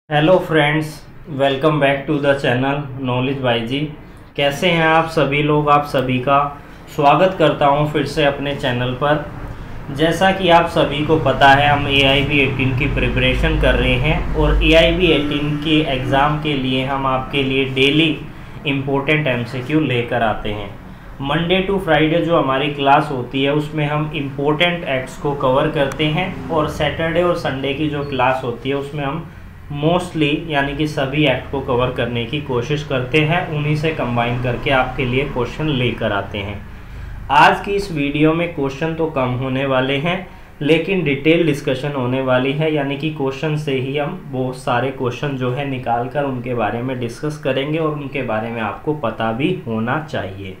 Hello friends, welcome back to the channel Knowledge by G. कैसे हैं आप सभी लोग? आप सभी का स्वागत करता हूं फिर से अपने चैनल पर। जैसा कि आप सभी को पता है, हम AIB 18 की प्रिपरेशन कर रहे हैं और AIB 18 के एग्ज़ाम के लिए हम आपके लिए डेली इम्पोर्टेंट MCQ लेकर आते हैं। मंडे टू फ्राइडे जो हमारी क्लास होती है उसमें हम इम्पोर्टेंट एक्ट्स को कवर करते हैं और सैटरडे और संडे की जो क्लास होती है उसमें हम मोस्टली यानी कि सभी एक्ट को कवर करने की कोशिश करते हैं। उन्हीं से कंबाइन करके आपके लिए क्वेश्चन लेकर आते हैं। आज की इस वीडियो में क्वेश्चन तो कम होने वाले हैं लेकिन डिटेल डिस्कशन होने वाली है, यानी कि क्वेश्चन से ही हम वो सारे क्वेश्चन जो है निकाल कर उनके बारे में डिस्कस करेंगे और उनके बारे में आपको पता भी होना चाहिए।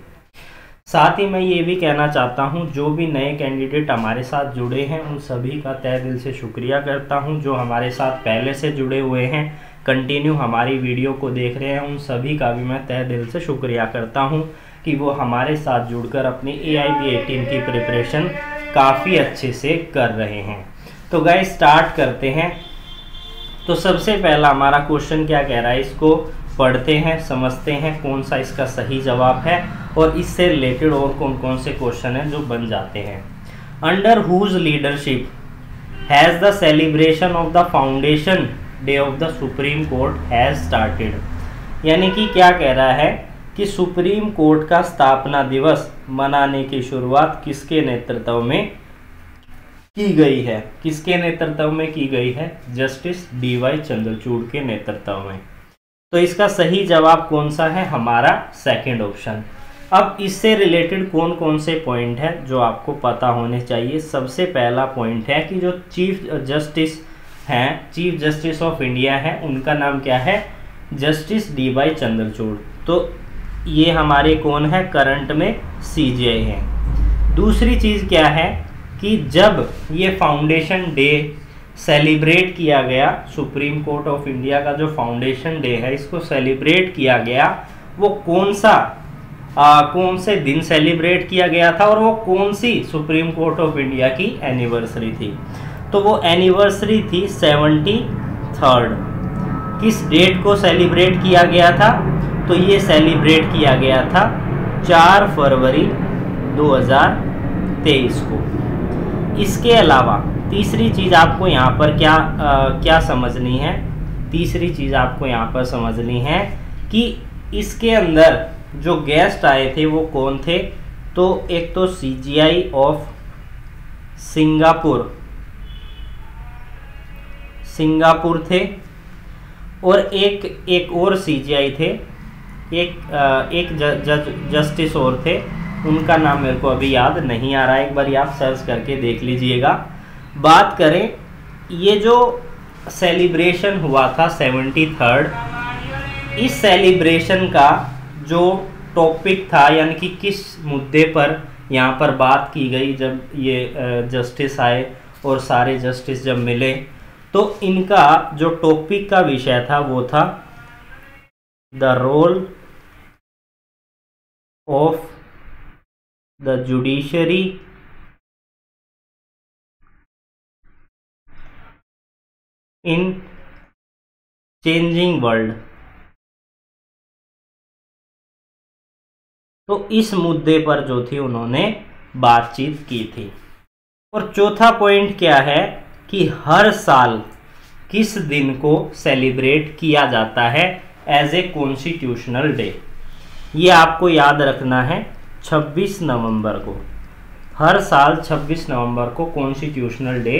साथ ही मैं ये भी कहना चाहता हूँ, जो भी नए कैंडिडेट हमारे साथ जुड़े हैं उन सभी का तहे दिल से शुक्रिया करता हूँ। जो हमारे साथ पहले से जुड़े हुए हैं, कंटिन्यू हमारी वीडियो को देख रहे हैं, उन सभी का भी मैं तहे दिल से शुक्रिया करता हूँ कि वो हमारे साथ जुड़कर अपनी AIB 18 की प्रिपरेशन काफ़ी अच्छे से कर रहे हैं। तो गाइस स्टार्ट करते हैं। तो सबसे पहला हमारा क्वेश्चन क्या कह रहा है, इसको पढ़ते हैं, समझते हैं कौन सा इसका सही जवाब है और इससे रिलेटेड और कौन कौन से क्वेश्चन हैं जो बन जाते हैं। Under whose leadership has the celebration of the foundation day of the supreme court has started. यानी कि क्या कह रहा है कि सुप्रीम कोर्ट का स्थापना दिवस मनाने की शुरुआत किसके नेतृत्व में की गई है? किसके नेतृत्व में की गई है? जस्टिस DY चंद्रचूड़ के नेतृत्व में। तो इसका सही जवाब कौन सा है? हमारा सेकंड ऑप्शन। अब इससे रिलेटेड कौन कौन से पॉइंट है जो आपको पता होने चाहिए। सबसे पहला पॉइंट है कि जो चीफ जस्टिस हैं, चीफ जस्टिस ऑफ इंडिया है, उनका नाम क्या है? Justice DY Chandrachud. तो ये हमारे कौन है? करंट में CJI हैं। दूसरी चीज़ क्या है कि जब ये फाउंडेशन डे सेलिब्रेट किया गया, सुप्रीम कोर्ट ऑफ इंडिया का जो फाउंडेशन डे है इसको सेलिब्रेट किया गया, वो कौन से दिन सेलिब्रेट किया गया था और वो कौन सी सुप्रीम कोर्ट ऑफ इंडिया की एनिवर्सरी थी? तो वो एनिवर्सरी थी 73rd। किस डेट को सेलिब्रेट किया गया था? तो ये सेलिब्रेट किया गया था 4 फरवरी 2023 को। इसके अलावा तीसरी चीज़ आपको यहाँ पर क्या समझनी है? तीसरी चीज़ आपको यहाँ पर समझनी है कि इसके अंदर जो गेस्ट आए थे वो कौन थे? तो एक तो CJI ऑफ सिंगापुर थे और एक और CJI थे, एक जस्टिस और थे, उनका नाम मेरे को अभी याद नहीं आ रहा है, एक बार आप सर्च करके देख लीजिएगा। बात करें ये जो सेलिब्रेशन हुआ था 73rd, इस सेलिब्रेशन का जो टॉपिक था यानी कि किस मुद्दे पर यहाँ पर बात की गई, जब ये जस्टिस आए और सारे जस्टिस जब मिले तो इनका जो टॉपिक का विषय था वो था the role of the judiciary in changing world. तो इस मुद्दे पर जो थी उन्होंने बातचीत की थी। और चौथा पॉइंट क्या है कि हर साल किस दिन को सेलिब्रेट किया जाता है एज ए कॉन्स्टिट्यूशनल डे? ये आपको याद रखना है, 26 नवंबर को। हर साल 26 नवंबर को कॉन्स्टिट्यूशनल डे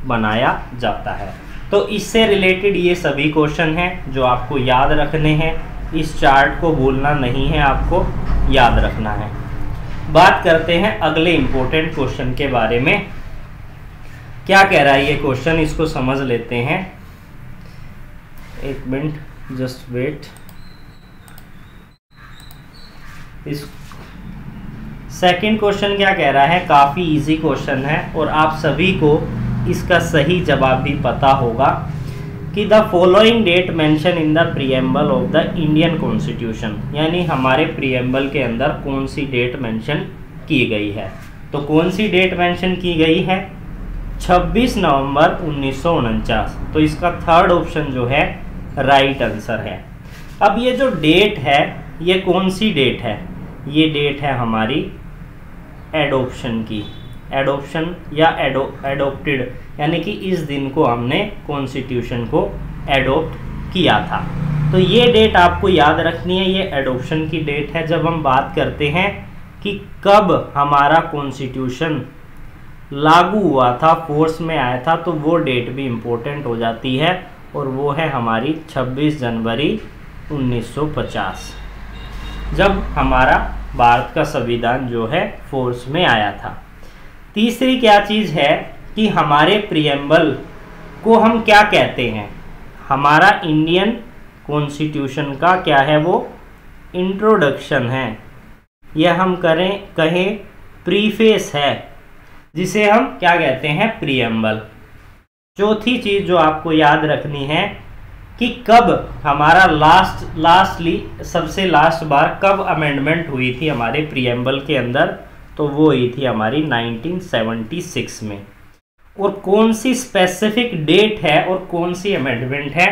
बनाया जाता है। तो इससे रिलेटेड ये सभी क्वेश्चन हैं जो आपको याद रखने हैं। इस चार्ट को भूलना नहीं है, आपको याद रखना है। बात करते हैं अगले इंपॉर्टेंट क्वेश्चन के बारे में। क्या कह रहा है ये क्वेश्चन, इसको समझ लेते हैं। एक मिनट, जस्ट वेट। इस सेकंड क्वेश्चन क्या कह रहा है? काफ़ी इजी क्वेश्चन है और आप सभी को इसका सही जवाब भी पता होगा कि the following date mention in the preamble of the Indian constitution. यानी हमारे प्रीएम्बल के अंदर कौन सी डेट मेंशन की गई है? तो कौन सी डेट मेंशन की गई है? 26 नवंबर 1949। तो इसका थर्ड ऑप्शन जो है राइट आंसर है। अब ये जो डेट है ये कौन सी डेट है? ये डेट है हमारी एडॉप्शन की, एडॉप्शन या एडोप्टेड, यानी कि इस दिन को हमने कॉन्स्टिट्यूशन को एडॉप्ट किया था। तो ये डेट आपको याद रखनी है, ये एडॉप्शन की डेट है। जब हम बात करते हैं कि कब हमारा कॉन्स्टिट्यूशन लागू हुआ था, फोर्स में आया था, तो वो डेट भी इम्पोर्टेंट हो जाती है और वो है हमारी 26 जनवरी 1950, जब हमारा भारत का संविधान जो है फोर्स में आया था। तीसरी क्या चीज़ है कि हमारे प्रीएम्बल को हम क्या कहते हैं? हमारा इंडियन कॉन्स्टिट्यूशन का क्या है? वो इंट्रोडक्शन है, यह हम कहें प्रीफेस है, जिसे हम क्या कहते हैं? प्रीएम्बल। चौथी चीज़ जो आपको याद रखनी है कि कब हमारा सबसे लास्ट बार कब अमेंडमेंट हुई थी हमारे प्रीएम्बल के अंदर, तो वो हुई थी हमारी 1976 में। और कौन सी स्पेसिफिक डेट है और कौन सी अमेंडमेंट है?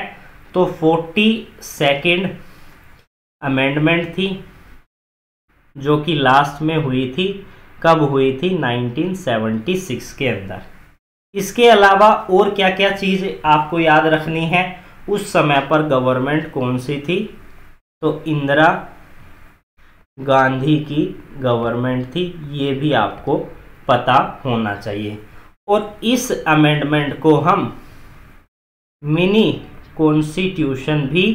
तो 42nd अमेंडमेंट थी, जो कि लास्ट में हुई थी। कब हुई थी? 1976 के अंदर। इसके अलावा और क्या क्या चीज़ आपको याद रखनी है? उस समय पर गवर्नमेंट कौन सी थी? तो इंदिरा गांधी की गवर्नमेंट थी, ये भी आपको पता होना चाहिए। और इस अमेंडमेंट को हम मिनी कॉन्स्टिट्यूशन भी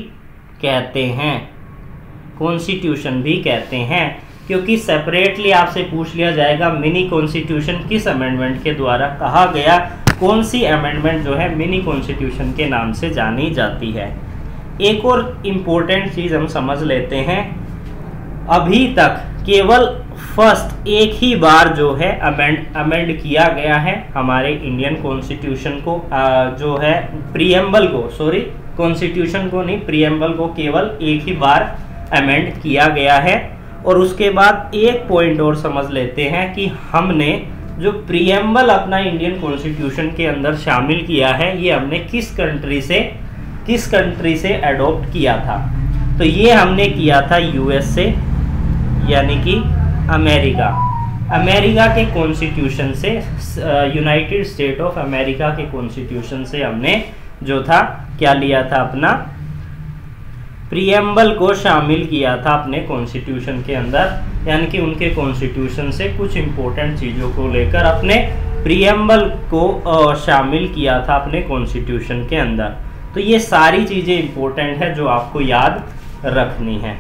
कहते हैं, कॉन्स्टिट्यूशन भी कहते हैं, क्योंकि सेपरेटली आपसे पूछ लिया जाएगा मिनी कॉन्स्टिट्यूशन किस अमेंडमेंट के द्वारा कहा गया, कौन सी अमेंडमेंट जो है मिनी कॉन्स्टिट्यूशन के नाम से जानी जाती है। एक और इम्पोर्टेंट चीज़ हम समझ लेते हैं, अभी तक केवल फर्स्ट एक ही बार जो है अमेंड किया गया है हमारे इंडियन कॉन्स्टिट्यूशन को, जो है प्रीएम्बल को, सॉरी कॉन्स्टिट्यूशन को नहीं, प्रीएम्बल को केवल एक ही बार अमेंड किया गया है। और उसके बाद एक पॉइंट और समझ लेते हैं कि हमने जो प्रीएम्बल अपना इंडियन कॉन्स्टिट्यूशन के अंदर शामिल किया है, ये हमने किस कंट्री से अडॉप्ट किया था? तो ये हमने किया था यूएस से, यानी कि अमेरिका के कॉन्स्टिट्यूशन से, यूनाइटेड स्टेट ऑफ अमेरिका के कॉन्स्टिट्यूशन से हमने जो था क्या लिया था? अपना प्रीएम्बल को शामिल किया था अपने कॉन्स्टिट्यूशन के अंदर, यानी कि उनके कॉन्स्टिट्यूशन से कुछ इंपॉर्टेंट चीज़ों को लेकर अपने प्रीएम्बल को शामिल किया था अपने कॉन्स्टिट्यूशन के अंदर। तो ये सारी चीज़ें इंपॉर्टेंट है जो आपको याद रखनी है।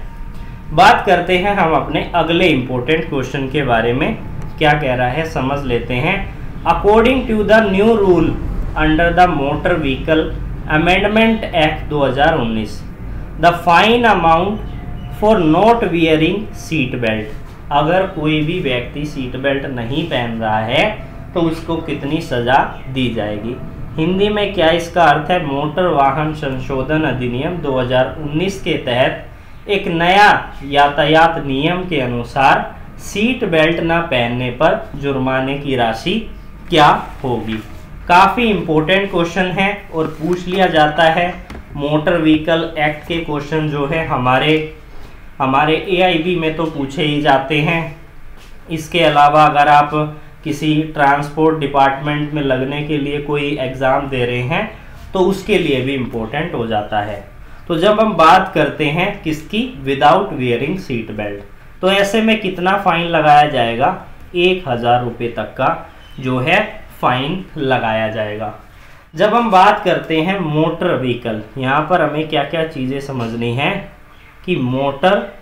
बात करते हैं हम अपने अगले इंपॉर्टेंट क्वेश्चन के बारे में, क्या कह रहा है समझ लेते हैं। According to the new rule under the motor vehicle amendment act 2019, the fine amount for not wearing seat belt, अगर कोई भी व्यक्ति सीट बेल्ट नहीं पहन रहा है तो उसको कितनी सज़ा दी जाएगी? हिंदी में क्या इसका अर्थ है? मोटर वाहन संशोधन अधिनियम 2019 के तहत एक नया यातायात नियम के अनुसार सीट बेल्ट न पहनने पर जुर्माने की राशि क्या होगी? काफ़ी इम्पोर्टेंट क्वेश्चन है और पूछ लिया जाता है। मोटर व्हीकल एक्ट के क्वेश्चन जो है हमारे एआईबी में तो पूछे ही जाते हैं। इसके अलावा अगर आप किसी ट्रांसपोर्ट डिपार्टमेंट में लगने के लिए कोई एग्ज़ाम दे रहे हैं तो उसके लिए भी इम्पोर्टेंट हो जाता है। तो जब हम बात करते हैं किसकी? विदाउट वियरिंग सीट बेल्ट, तो ऐसे में कितना फाइन लगाया जाएगा? 1000 रुपये तक का जो है फाइन लगाया जाएगा। जब हम बात करते हैं मोटर व्हीकल, यहाँ पर हमें क्या क्या चीज़ें समझनी है कि मोटर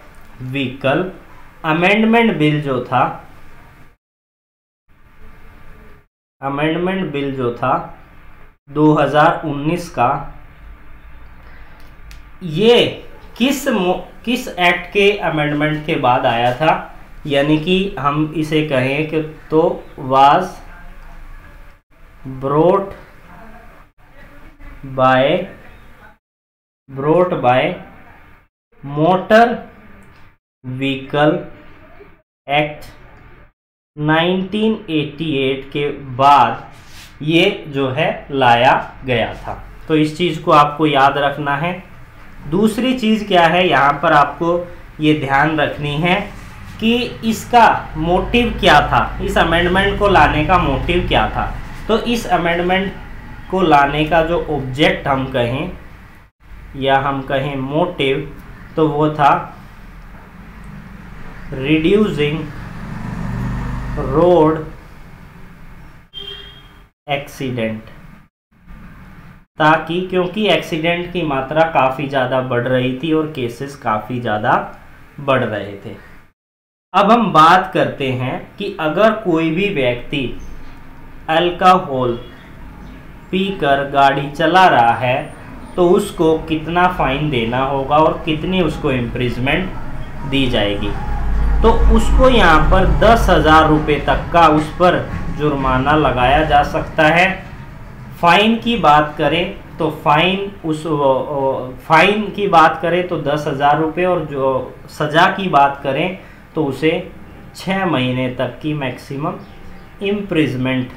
व्हीकल अमेंडमेंट बिल जो था, अमेंडमेंट बिल जो था 2019 का, ये किस एक्ट के अमेंडमेंट के बाद आया था? यानी कि हम इसे कहें कि तो was brought by motor vehicle act 1988 के बाद ये जो है लाया गया था। तो इस चीज़ को आपको याद रखना है। दूसरी चीज़ क्या है यहाँ पर आपको ये ध्यान रखनी है कि इसका मोटिव क्या था, इस अमेंडमेंट को लाने का मोटिव क्या था। तो इस अमेंडमेंट को लाने का जो ऑब्जेक्ट हम कहें या हम कहें मोटिव, तो वो था रिड्यूसिंग रोड एक्सीडेंट, ताकि क्योंकि एक्सीडेंट की मात्रा काफ़ी ज़्यादा बढ़ रही थी और केसेस काफ़ी ज़्यादा बढ़ रहे थे। अब हम बात करते हैं कि अगर कोई भी व्यक्ति अल्कोहल पीकर गाड़ी चला रहा है तो उसको कितना फाइन देना होगा और कितनी उसको इम्प्रिजमेंट दी जाएगी। तो उसको यहाँ पर 10,000 रुपये तक का उस पर जुर्माना लगाया जा सकता है। फाइन की बात करें तो फाइन की बात करें तो 10,000 रुपये, और जो सज़ा की बात करें तो उसे 6 महीने तक की मैक्सिमम इम्प्रिजमेंट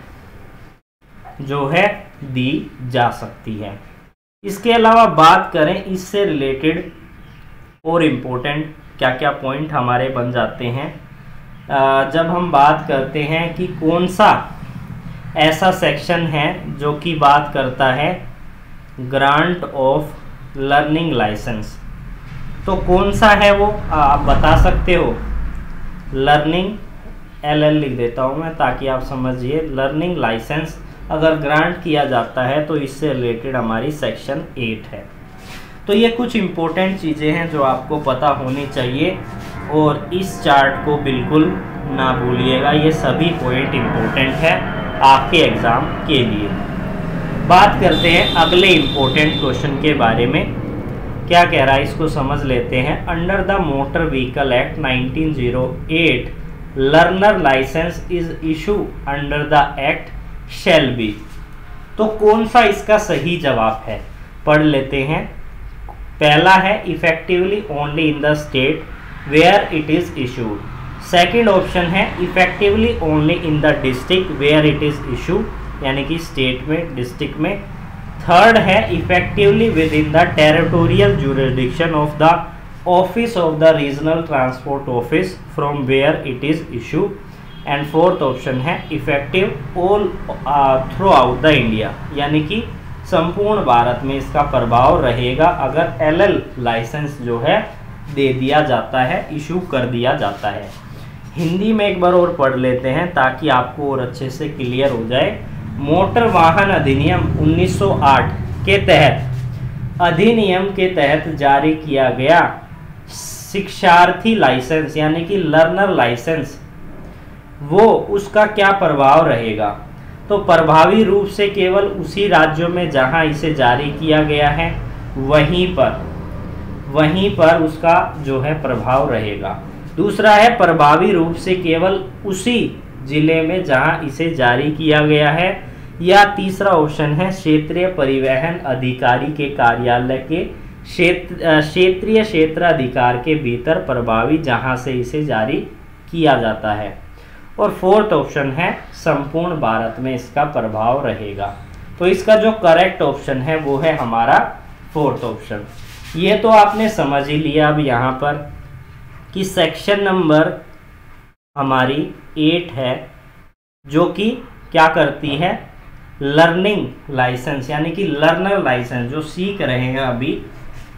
जो है दी जा सकती है। इसके अलावा बात करें इससे रिलेटेड और इम्पोर्टेंट क्या क्या पॉइंट हमारे बन जाते हैं, जब हम बात करते हैं कि कौन सा ऐसा सेक्शन है जो कि बात करता है ग्रांट ऑफ लर्निंग लाइसेंस। तो कौन सा है वो आप बता सकते हो? लर्निंग LL लिख देता हूँ मैं ताकि आप समझिए। लर्निंग लाइसेंस अगर ग्रांट किया जाता है तो इससे रिलेटेड हमारी सेक्शन 8 है। तो ये कुछ इम्पोर्टेंट चीज़ें हैं जो आपको पता होनी चाहिए, और इस चार्ट को बिल्कुल ना भूलिएगा, ये सभी पॉइंट इम्पोर्टेंट है आपके एग्ज़ाम के लिए। बात करते हैं अगले इम्पोर्टेंट क्वेश्चन के बारे में। क्या कह रहा है इसको समझ लेते हैं। Under the motor vehicle act 1908 learner licence is issue under the act shall be. तो कौन सा इसका सही जवाब है, पढ़ लेते हैं। पहला है effectively only in the state where it is issued. Second option है effectively only in the district where it is issue, यानी कि स्टेट में, डिस्ट्रिक्ट में। थर्ड है effectively within the territorial jurisdiction of the office of the regional transport office from where it is issue. And fourth option है effective all throughout the India, यानी कि संपूर्ण भारत में इसका प्रभाव रहेगा अगर LL लाइसेंस जो है दे दिया जाता है, इशू कर दिया जाता है। हिंदी में एक बार और पढ़ लेते हैं ताकि आपको और अच्छे से क्लियर हो जाए। मोटर वाहन अधिनियम 1908 के तहत अधिनियम के तहत जारी किया गया शिक्षार्थी लाइसेंस यानी कि लर्नर लाइसेंस, वो उसका क्या प्रभाव रहेगा? तो प्रभावी रूप से केवल उसी राज्यों में जहां इसे जारी किया गया है वहीं पर उसका जो है प्रभाव रहेगा। दूसरा है प्रभावी रूप से केवल उसी जिले में जहां इसे जारी किया गया है, या तीसरा ऑप्शन है क्षेत्रीय परिवहन अधिकारी के कार्यालय के क्षेत्रीय क्षेत्राधिकार के भीतर प्रभावी जहां से इसे जारी किया जाता है। और फोर्थ ऑप्शन है संपूर्ण भारत में इसका प्रभाव रहेगा। तो इसका जो करेक्ट ऑप्शन है वो है हमारा फोर्थ ऑप्शन। ये तो आपने समझ ही लिया अब यहाँ पर कि सेक्शन नंबर हमारी 8 है जो कि क्या करती है, लर्निंग लाइसेंस यानी कि लर्नर लाइसेंस जो सीख रहे हैं अभी,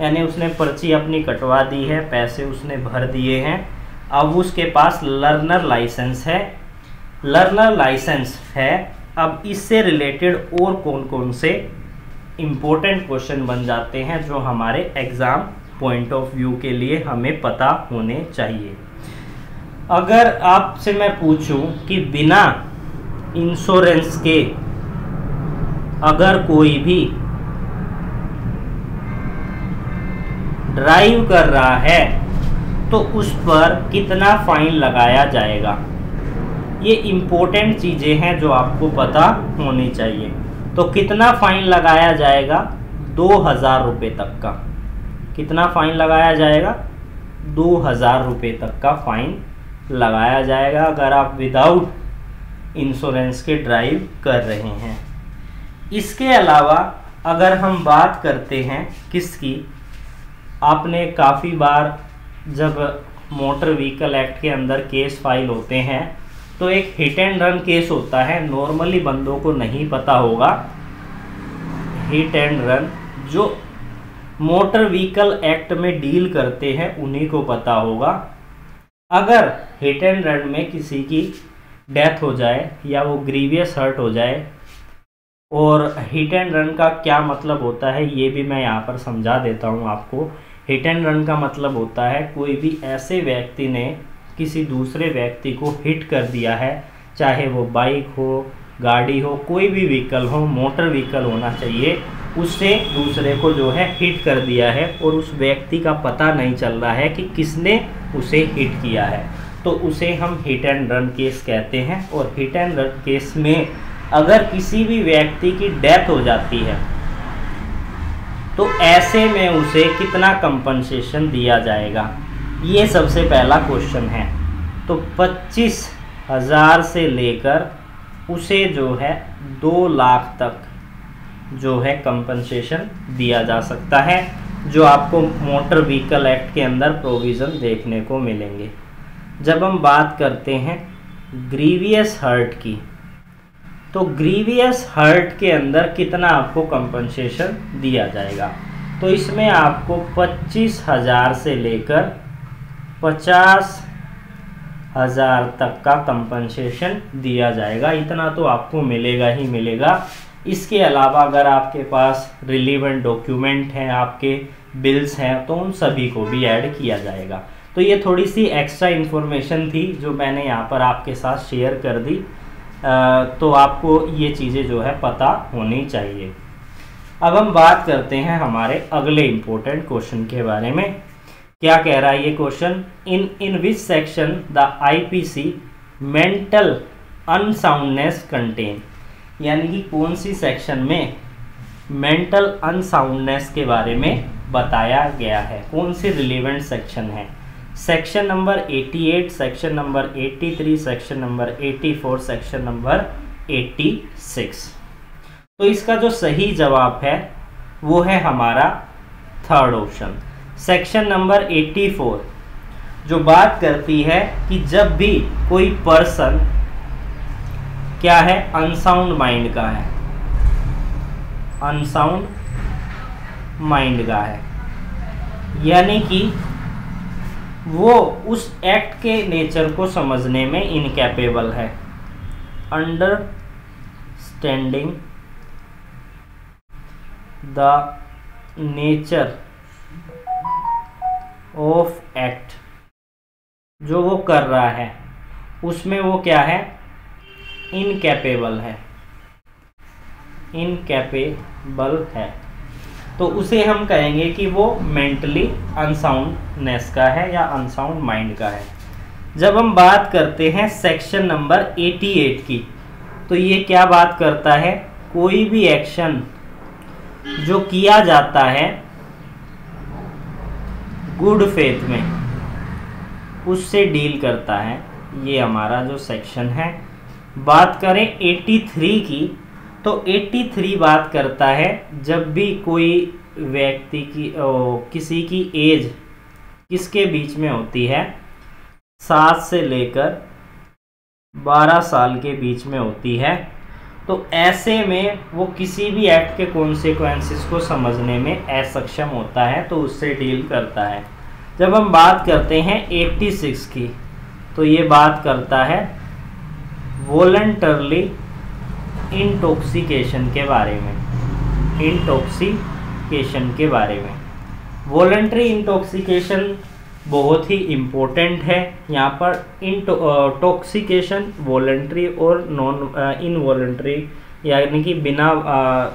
यानी उसने पर्ची अपनी कटवा दी है, पैसे उसने भर दिए हैं, अब उसके पास लर्नर लाइसेंस है। लर्नर लाइसेंस है, अब इससे रिलेटेड और कौन कौन से इम्पोर्टेंट क्वेश्चन बन जाते हैं जो हमारे एग्ज़ाम पॉइंट ऑफ व्यू के लिए हमें पता होने चाहिए। अगर आपसे मैं पूछूं कि बिना इंश्योरेंस के अगर कोई भी ड्राइव कर रहा है तो उस पर कितना फाइन लगाया जाएगा, ये इम्पोर्टेंट चीज़ें हैं जो आपको पता होनी चाहिए। तो कितना फ़ाइन लगाया जाएगा, 2000 रुपये तक का। कितना फ़ाइन लगाया जाएगा, 2000 रुपये तक का फ़ाइन लगाया जाएगा अगर आप विदाउट इंश्योरेंस के ड्राइव कर रहे हैं। इसके अलावा अगर हम बात करते हैं किसकी, आपने काफ़ी बार जब मोटर व्हीकल एक्ट के अंदर केस फाइल होते हैं तो एक हिट एंड रन केस होता है, नॉर्मली बंदों को नहीं पता होगा। हिट एंड रन जो मोटर व्हीकल एक्ट में डील करते हैं उन्हीं को पता होगा। अगर हिट एंड रन में किसी की डेथ हो जाए या वो ग्रीवियस हर्ट हो जाए, और हिट एंड रन का क्या मतलब होता है ये भी मैं यहाँ पर समझा देता हूँ आपको। हिट एंड रन का मतलब होता है कोई भी ऐसे व्यक्ति ने किसी दूसरे व्यक्ति को हिट कर दिया है, चाहे वो बाइक हो, गाड़ी हो, कोई भी व्हीकल हो, मोटर व्हीकल होना चाहिए, उससे दूसरे को जो है हिट कर दिया है और उस व्यक्ति का पता नहीं चल रहा है कि किसने उसे हिट किया है, तो उसे हम हिट एंड रन केस कहते हैं। और हिट एंड रन केस में अगर किसी भी व्यक्ति की डेथ हो जाती है तो ऐसे में उसे कितना कंपनसेशन दिया जाएगा, ये सबसे पहला क्वेश्चन है। तो 25,000 से लेकर उसे जो है 2 लाख तक जो है कंपनसेशन दिया जा सकता है, जो आपको मोटर व्हीकल एक्ट के अंदर प्रोविज़न देखने को मिलेंगे। जब हम बात करते हैं ग्रीवियस हर्ट की, तो ग्रीवियस हर्ट के अंदर कितना आपको कंपनसेशन दिया जाएगा, तो इसमें आपको 25,000 से लेकर 50,000 तक का कंपनसेशन दिया जाएगा। इतना तो आपको मिलेगा ही मिलेगा। इसके अलावा अगर आपके पास रिलीवेंट डॉक्यूमेंट हैं, आपके बिल्स हैं, तो उन सभी को भी ऐड किया जाएगा। तो ये थोड़ी सी एक्स्ट्रा इन्फॉर्मेशन थी जो मैंने यहाँ पर आपके साथ शेयर कर दी। तो आपको ये चीज़ें जो है पता होनी चाहिए। अब हम बात करते हैं हमारे अगले इम्पोर्टेंट क्वेश्चन के बारे में। क्या कह रहा है ये question? In which section the IPC mental unsoundness contain, यानी कि कौन सी सेक्शन में मेंटल अनसाउंडनेस के बारे में बताया गया है, कौन सी रिलेवेंट सेक्शन है? Section number 88, section number 83, section number 84, section number 86। तो इसका जो सही जवाब है वो है हमारा थर्ड ऑप्शन, सेक्शन नंबर 84, जो बात करती है कि जब भी कोई पर्सन क्या है, अनसाउंड माइंड का है, अनसाउंड माइंड का है, यानी कि वो उस एक्ट के नेचर को समझने में इनकैपेबल है। Understanding the nature of act, जो वो कर रहा है उसमें वो क्या है, इनकैपेबल है, इनकैपेबल है, तो उसे हम कहेंगे कि वो मेंटली अनसाउंडनेस का है या अनसाउंड माइंड का है। जब हम बात करते हैं सेक्शन नंबर 88 की, तो ये क्या बात करता है, कोई भी एक्शन जो किया जाता है गुड फेथ में, उससे डील करता है। ये हमारा जो सेक्शन है। बात करें 83 की, तो 83 बात करता है जब भी कोई व्यक्ति की किसी की एज किसके बीच में होती है, 7 से लेकर 12 साल के बीच में होती है, तो ऐसे में वो किसी भी एक्ट के कॉन्सिक्वेंसेस को समझने में असक्षम होता है, तो उससे डील करता है। जब हम बात करते हैं 86 की, तो ये बात करता है वॉलंटरली इंटॉक्सिकेशन के बारे में, इंटॉक्सिकेशन के बारे में। वॉलंटरी इंटॉक्सिकेशन बहुत ही इम्पोर्टेंट है। यहाँ पर इंटॉक्सिकेशन वॉलंटरी और नॉन इनवॉलंटरी, यानी कि बिना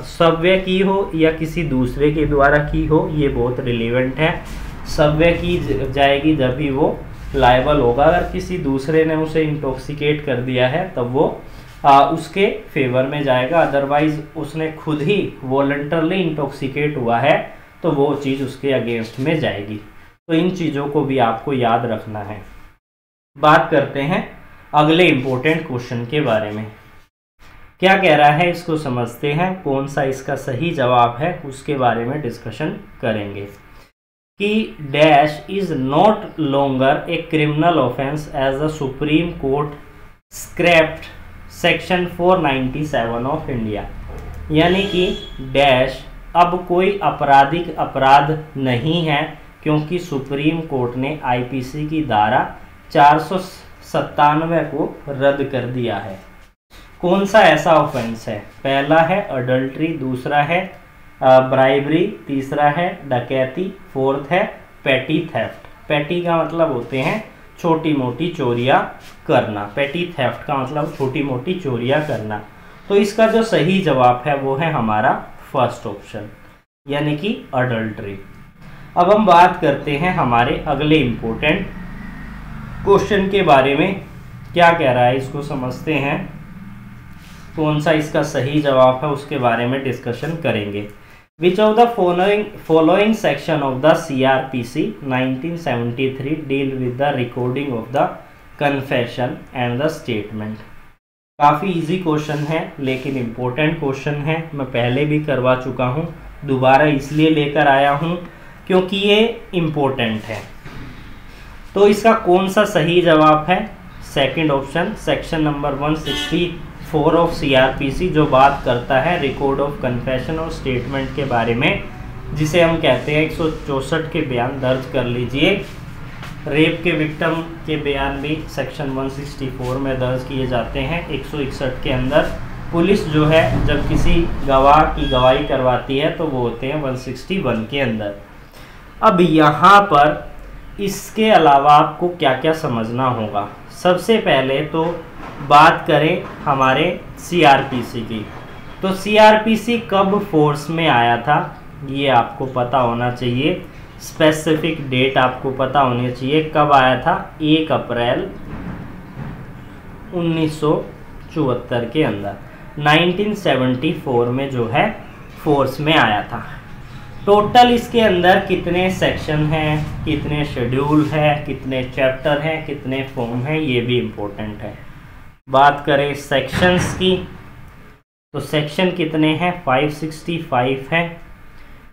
सव्य की हो या किसी दूसरे के द्वारा की हो, ये बहुत रिलेवेंट है। सव्य की जाएगी जब भी वो लायबल होगा, अगर किसी दूसरे ने उसे इंटॉक्सिकेट कर दिया है तब वो उसके फेवर में जाएगा, अदरवाइज उसने खुद ही वॉलंटरली इंटॉक्सिकेट हुआ है तो वो चीज़ उसके अगेंस्ट में जाएगी। तो इन चीज़ों को भी आपको याद रखना है। बात करते हैं अगले इम्पोर्टेंट क्वेश्चन के बारे में। क्या कह रहा है इसको समझते हैं, कौन सा इसका सही जवाब है उसके बारे में डिस्कशन करेंगे। कि dash is not longer a criminal offence as the supreme court scrapped section 497 of India. यानी कि डैश अब कोई आपराधिक अपराध नहीं है, क्योंकि सुप्रीम कोर्ट ने आईपीसी की धारा 497 को रद्द कर दिया है। कौन सा ऐसा ऑफेंस है? पहला है अडल्ट्री, दूसरा है ब्राइबरी, तीसरा है डकैती, फोर्थ है पेटी थेफ्ट। पेटी का मतलब होते हैं छोटी मोटी चोरियां करना, पेटी थेफ्ट का मतलब छोटी मोटी चोरियां करना। तो इसका जो सही जवाब है वो है हमारा फर्स्ट ऑप्शन, यानी कि अडल्ट्री। अब हम बात करते हैं हमारे अगले इम्पोर्टेंट क्वेश्चन के बारे में। क्या कह रहा है इसको समझते हैं, कौन सा इसका सही जवाब है उसके बारे में डिस्कशन करेंगे। विच of the following section of the CRPC 1973 deal with the recording of the confession and the statement. काफ़ी इजी क्वेश्चन है लेकिन इम्पोर्टेंट क्वेश्चन है। मैं पहले भी करवा चुका हूँ, दोबारा इसलिए लेकर आया हूँ क्योंकि ये इम्पोर्टेंट है। तो इसका कौन सा सही जवाब है? Second option, section number 164 of CRPC, जो बात करता है रिकॉर्ड ऑफ कन्फेशन और स्टेटमेंट के बारे में, जिसे हम कहते हैं 164 के बयान दर्ज कर लीजिए। रेप के विक्टिम के बयान भी सेक्शन 164 में दर्ज किए जाते हैं। 161 के अंदर पुलिस जो है जब किसी गवाह की गवाही करवाती है तो वो होते हैं 161 के अंदर। अब यहाँ पर इसके अलावा आपको क्या क्या समझना होगा। सबसे पहले तो बात करें हमारे CRPC की, तो CRPC कब फोर्स में आया था ये आपको पता होना चाहिए। स्पेसिफिक डेट आपको पता होनी चाहिए कब आया था। 1 अप्रैल 1974 के अंदर 1974 में जो है फोर्स में आया था। टोटल इसके अंदर कितने सेक्शन हैं, कितने शेड्यूल है, कितने चैप्टर हैं, कितने फॉर्म हैं, ये भी इम्पोर्टेंट है। बात करें सेक्शंस की तो सेक्शन कितने हैं? 565 है।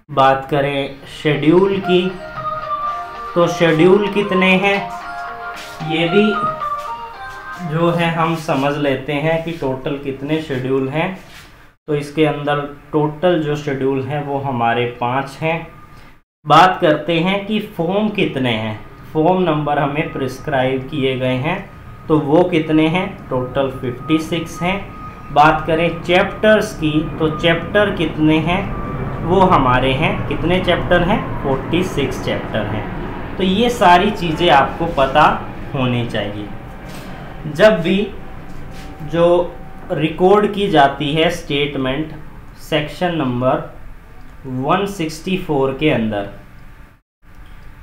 बात करें शेड्यूल की तो शेड्यूल कितने हैं ये भी जो है हम समझ लेते हैं कि टोटल कितने शेड्यूल हैं। तो इसके अंदर टोटल जो शेड्यूल हैं वो हमारे 5 हैं। बात करते हैं कि फॉर्म कितने हैं। फॉर्म नंबर हमें प्रिस्क्राइब किए गए हैं तो वो कितने हैं? टोटल 56 हैं। बात करें चैप्टर्स की तो चैप्टर कितने हैं वो हमारे हैं, कितने चैप्टर हैं? 46 चैप्टर हैं। तो ये सारी चीज़ें आपको पता होनी चाहिए। जब भी जो रिकॉर्ड की जाती है स्टेटमेंट सेक्शन नंबर 164 के अंदर,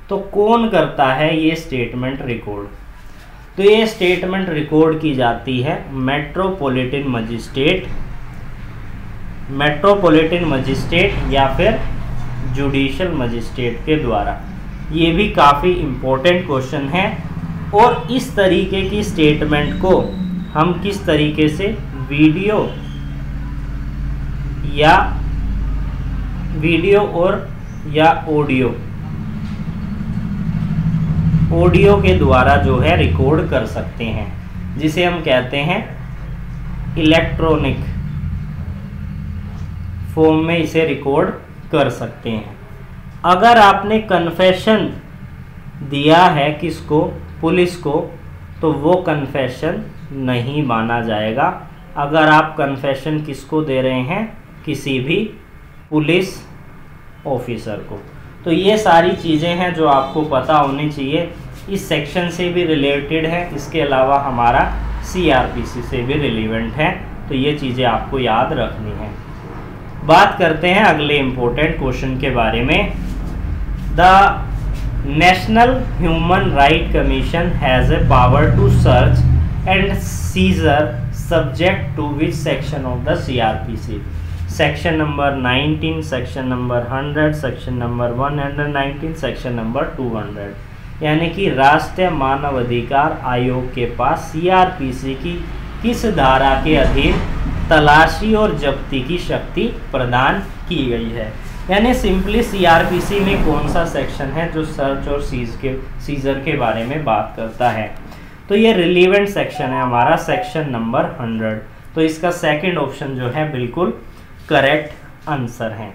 तो कौन करता है ये स्टेटमेंट रिकॉर्ड? तो ये स्टेटमेंट रिकॉर्ड की जाती है मेट्रोपॉलिटन मजिस्ट्रेट या फिर जुडिशियल मजिस्ट्रेट के द्वारा। ये भी काफ़ी इम्पोर्टेंट क्वेश्चन है। और इस तरीके की स्टेटमेंट को हम किस तरीके से वीडियो और या ऑडियो के द्वारा जो है रिकॉर्ड कर सकते हैं, जिसे हम कहते हैं इलेक्ट्रॉनिक फॉर्म में इसे रिकॉर्ड कर सकते हैं। अगर आपने कन्फेशन दिया है किसको? पुलिस को, तो वो कन्फेशन नहीं माना जाएगा। अगर आप कन्फेशन किसको दे रहे हैं? किसी भी पुलिस ऑफिसर को। तो ये सारी चीज़ें हैं जो आपको पता होनी चाहिए। इस सेक्शन से भी रिलेटेड है, इसके अलावा हमारा CRPC से भी रिलेवेंट है, तो ये चीज़ें आपको याद रखनी है। बात करते हैं अगले इम्पोर्टेंट क्वेश्चन के बारे में। The national human right commission has a power to search and seizure subject to which section of the CRPC? Section number 19, section number 100, section number 119, section number 200। यानी कि राष्ट्रीय मानवाधिकार आयोग के पास CRPC की किस धारा के अधीन तलाशी और जब्ती की शक्ति प्रदान की गई है? यानी सिंपली सीआरपीसी में कौन सा सेक्शन है जो सर्च और सीजर के बारे में बात करता है। तो ये रिलीवेंट सेक्शन है हमारा, सेक्शन नंबर 100। तो इसका सेकंड ऑप्शन जो है बिल्कुल करेक्ट आंसर है।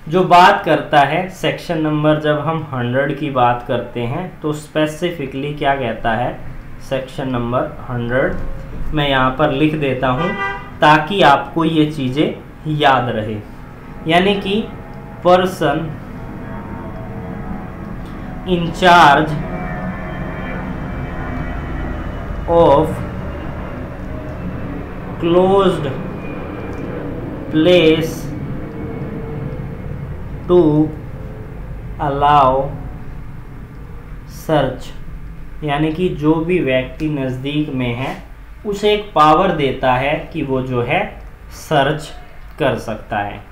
जो बात करता है सेक्शन नंबर, जब हम 100 की बात करते हैं तो स्पेसिफिकली क्या कहता है, सेक्शन नंबर 100 मैं यहाँ पर लिख देता हूँ ताकि आपको ये चीज़ें याद रहे। यानी कि person incharge of closed place to allow search, यानी कि जो भी व्यक्ति नज़दीक में है उसे एक पावर देता है कि वो जो है सर्च कर सकता है।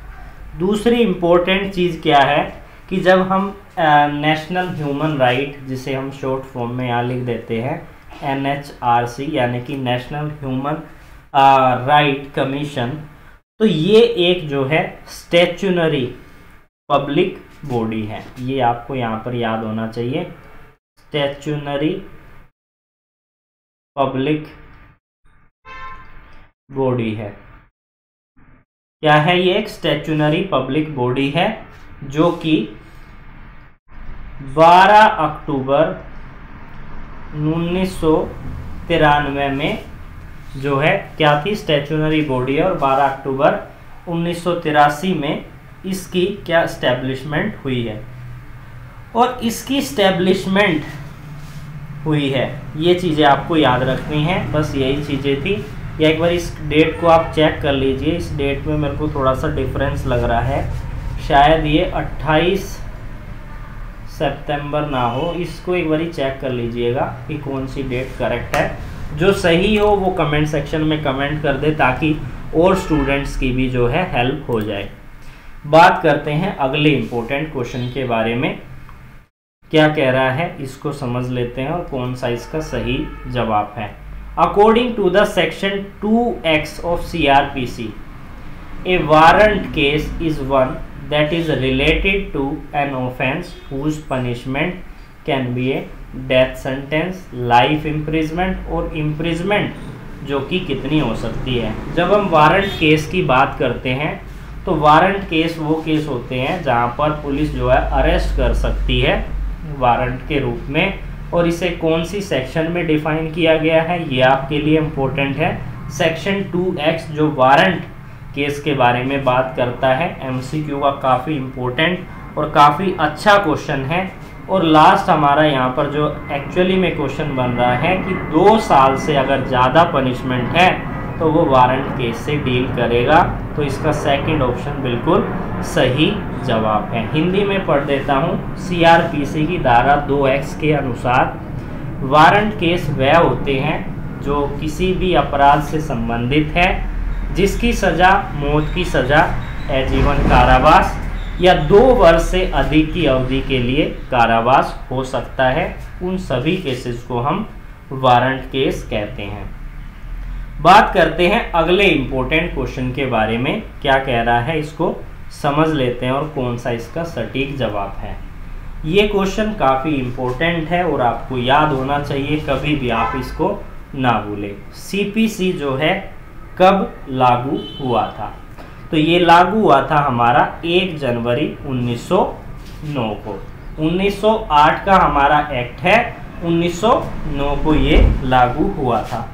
दूसरी इम्पोर्टेंट चीज़ क्या है कि जब हम नेशनल ह्यूमन राइट, जिसे हम शॉर्ट फॉर्म में यहाँ लिख देते हैं NHRC, यानी कि नेशनल ह्यूमन राइट कमीशन, तो ये एक जो है स्टैच्यूटरी पब्लिक बॉडी है। ये आपको यहाँ पर याद होना चाहिए, स्टैच्यूटरी पब्लिक बॉडी है। क्या है ये? एक स्टैच्यूटरी पब्लिक बॉडी है जो कि 12 अक्टूबर 1993 में जो है क्या थी, स्टैच्यूटरी बॉडी है, और 12 अक्टूबर 1983 में इसकी क्या स्टैब्लिशमेंट हुई है। और इसकी स्टैब्लिशमेंट हुई है, ये चीज़ें आपको याद रखनी है, बस यही चीज़ें थी। या एक बार इस डेट को आप चेक कर लीजिए, इस डेट में मेरे को थोड़ा सा डिफरेंस लग रहा है, शायद ये 28 सितंबर ना हो। इसको एक बार चेक कर लीजिएगा कि कौन सी डेट करेक्ट है। जो सही हो वो कमेंट सेक्शन में कमेंट कर दे ताकि और स्टूडेंट्स की भी जो है हेल्प हो जाए। बात करते हैं अगले इम्पोर्टेंट क्वेश्चन के बारे में, क्या कह रहा है इसको समझ लेते हैं और कौन सा इसका सही जवाब है। According to the section 2X of CRPC, a warrant case is one that is related to an offense whose punishment can be a death sentence, life imprisonment और imprisonment जो कि कितनी हो सकती है। जब हम वारंट केस की बात करते हैं तो वारंट केस वो केस होते हैं जहां पर पुलिस जो है अरेस्ट कर सकती है वारंट के रूप में, और इसे कौन सी सेक्शन में डिफाइन किया गया है ये आपके लिए इम्पोर्टेंट है। सेक्शन 2X जो वारंट केस के बारे में बात करता है, MCQ का काफ़ी इम्पोर्टेंट और काफ़ी अच्छा क्वेश्चन है। और लास्ट हमारा यहाँ पर जो एक्चुअली में क्वेश्चन बन रहा है कि 2 साल से अगर ज़्यादा पनिशमेंट है तो वो वारंट केस से डील करेगा। तो इसका सेकंड ऑप्शन बिल्कुल सही जवाब है। हिंदी में पढ़ देता हूँ। CRPC की धारा 2X के अनुसार वारंट केस वह होते हैं जो किसी भी अपराध से संबंधित है जिसकी सज़ा मौत की सज़ा, आजीवन कारावास या 2 वर्ष से अधिक की अवधि के लिए कारावास हो सकता है। उन सभी केसेस को हम वारंट केस कहते हैं। बात करते हैं अगले इम्पोर्टेंट क्वेश्चन के बारे में, क्या कह रहा है इसको समझ लेते हैं और कौन सा इसका सटीक जवाब है। ये क्वेश्चन काफ़ी इम्पोर्टेंट है और आपको याद होना चाहिए, कभी भी आप इसको ना भूलें। CPC जो है कब लागू हुआ था? तो ये लागू हुआ था हमारा 1 जनवरी 1909 को। 1908 का हमारा एक्ट है, 1909 को ये लागू हुआ था।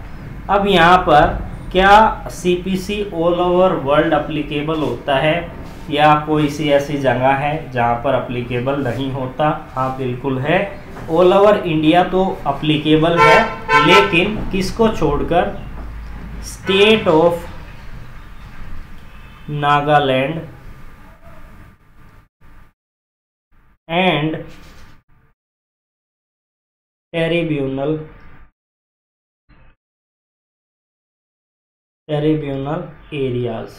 अब यहाँ पर क्या CPC all over world applicable होता है या कोई सी ऐसी जगह है जहाँ पर अप्लीकेबल नहीं होता? हाँ बिल्कुल है, ऑल ओवर इंडिया तो अप्लीकेबल है, लेकिन किसको छोड़कर? State of Nagaland and tribunal areas,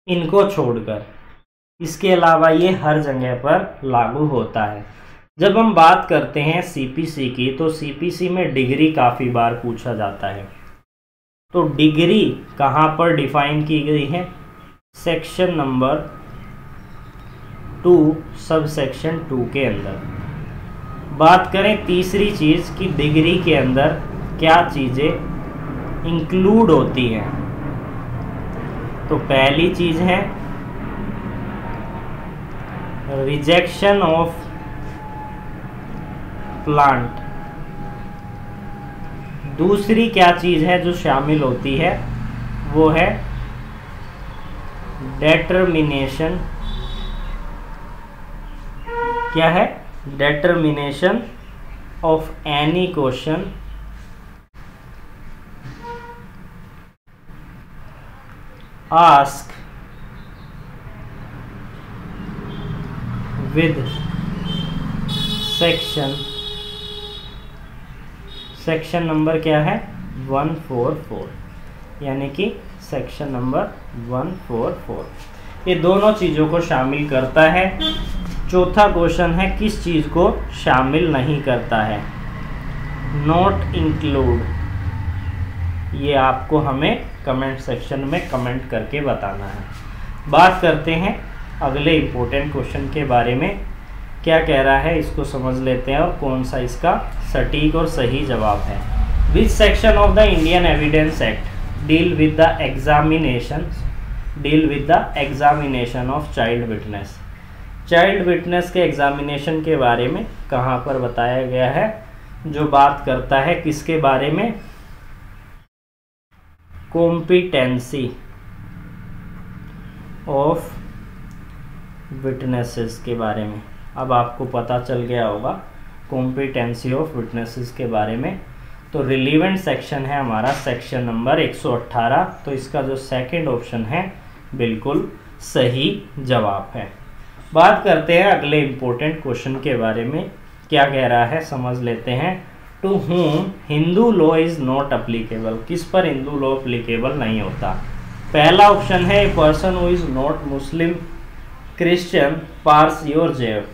इनको छोड़कर, इसके अलावा ये हर जगह पर लागू होता है। जब हम बात करते हैं CPC की तो CPC में डिग्री काफ़ी बार पूछा जाता है। तो डिग्री कहाँ पर डिफाइन की गई है? सेक्शन नंबर 2 सब सेक्शन 2 के अंदर। बात करें तीसरी चीज़ कि डिग्री के अंदर क्या चीज़ें इंक्लूड होती हैं, तो पहली चीज़ है रिजेक्शन ऑफ प्लांट। दूसरी क्या चीज़ है जो शामिल होती है, वो है डेटर्मिनेशन। क्या है? Determination of any question ask with section number क्या है? 144, यानी कि सेक्शन नंबर 144 ये दोनों चीज़ों को शामिल करता है। चौथा क्वेश्चन है किस चीज़ को शामिल नहीं करता है? Not include. ये आपको हमें कमेंट सेक्शन में कमेंट करके बताना है। बात करते हैं अगले इम्पोर्टेंट क्वेश्चन के बारे में, क्या कह रहा है इसको समझ लेते हैं और कौन सा इसका सटीक और सही जवाब है। विच section of the Indian evidence act deal with the examination of child witness. Child witness के एग्जामिनेशन के बारे में कहाँ पर बताया गया है, जो बात करता है किसके बारे में? कॉम्पिटेंसी ऑफ विटनेसेस के बारे में। अब आपको पता चल गया होगा कॉम्पिटेंसी ऑफ विटनेसेस के बारे में। तो रिलीवेंट सेक्शन है हमारा सेक्शन नंबर 118, तो इसका जो सेकंड ऑप्शन है बिल्कुल सही जवाब है। बात करते हैं अगले इम्पोर्टेंट क्वेश्चन के बारे में, क्या कह रहा है समझ लेते हैं। To whom Hindu law is not applicable. किस पर हिंदू लॉ अप्लीकेबल नहीं होता? पहला ऑप्शन है a person who is not Muslim, Christian, Parsi और जैव।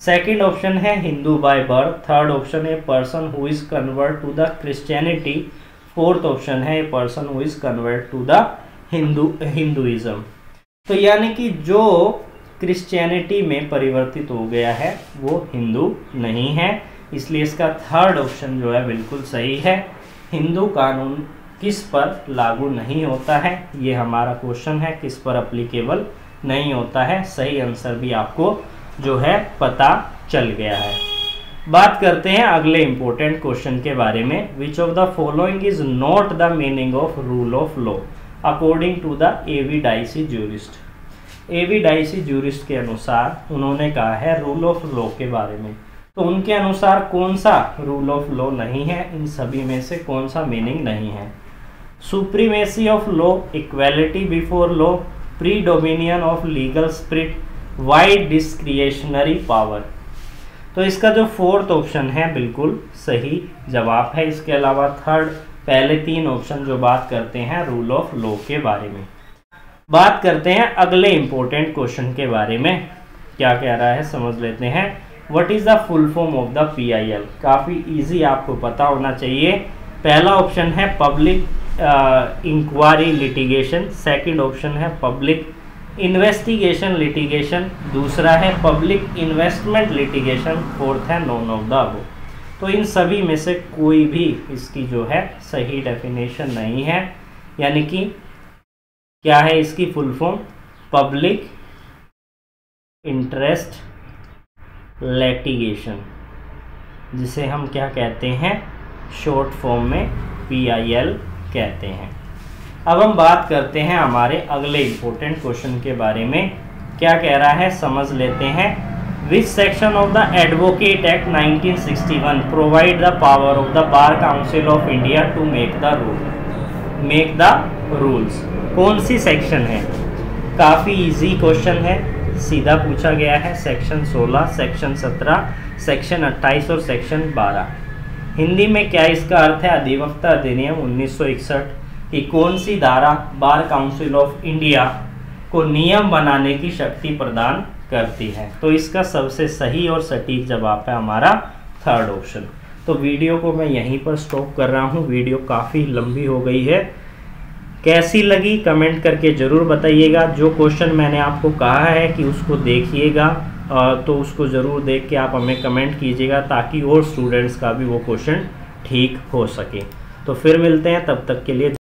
सेकंड ऑप्शन है Hindu by birth. Third option है person who is convert to the Christianity. Fourth option है person who is convert to the Hinduism. तो यानी कि जो Christianity में परिवर्तित हो गया है वो हिंदू नहीं है, इसलिए इसका थर्ड ऑप्शन जो है बिल्कुल सही है। हिंदू कानून किस पर लागू नहीं होता है, ये हमारा क्वेश्चन है, किस पर अप्लीकेबल नहीं होता है। सही आंसर भी आपको जो है पता चल गया है। बात करते हैं अगले इंपॉर्टेंट क्वेश्चन के बारे में। Which of the following is not the meaning of rule of law according to the AV Dicey jurist. AV Dicey jurist के अनुसार उन्होंने कहा है रूल ऑफ लॉ के बारे में, तो उनके अनुसार कौन सा रूल ऑफ लॉ नहीं है, इन सभी में से कौन सा मीनिंग नहीं है? Supremacy of law, equality before law, predominance of legal spirit, wide discretionary power. तो इसका जो फोर्थ ऑप्शन है बिल्कुल सही जवाब है। इसके अलावा थर्ड, पहले तीन ऑप्शन जो बात करते हैं रूल ऑफ लॉ के बारे में। बात करते हैं अगले इंपॉर्टेंट क्वेश्चन के बारे में, क्या कह रहा है समझ लेते हैं। What is the full form of the PIL? काफ़ी इजी आपको पता होना चाहिए। पहला ऑप्शन है public inquiry litigation, second option है पब्लिक इन्वेस्टिगेशन लिटिगेशन, दूसरा है पब्लिक इन्वेस्टमेंट लिटिगेशन, फोर्थ है नॉन ऑफ द अबव। तो इन सभी में से कोई भी इसकी जो है सही डेफिनेशन नहीं है, यानी कि क्या है इसकी full form? Public interest litigation, जिसे हम क्या कहते हैं, शॉर्ट फॉर्म में PIL कहते हैं। अब हम बात करते हैं हमारे अगले इम्पोर्टेंट क्वेश्चन के बारे में, क्या कह रहा है समझ लेते हैं। Which section of the advocate act 1961 provide the power of the bar council of India to make the rules? कौन सी सेक्शन है? काफ़ी इजी क्वेश्चन है, सीधा पूछा गया है। सेक्शन 16, सेक्शन 17, सेक्शन 28 और सेक्शन 12। हिंदी में क्या इसका अर्थ है? अधिवक्ता अधिनियम 1961 कि कौन सी धारा बार काउंसिल ऑफ इंडिया को नियम बनाने की शक्ति प्रदान करती है? तो इसका सबसे सही और सटीक जवाब है हमारा थर्ड ऑप्शन। तो वीडियो को मैं यहीं पर स्टॉप कर रहा हूँ, वीडियो काफ़ी लंबी हो गई है। कैसी लगी कमेंट करके ज़रूर बताइएगा। जो क्वेश्चन मैंने आपको कहा है कि उसको देखिएगा, तो उसको ज़रूर देख के आप हमें कमेंट कीजिएगा, ताकि और स्टूडेंट्स का भी वो क्वेश्चन ठीक हो सके। तो फिर मिलते हैं, तब तक के लिए।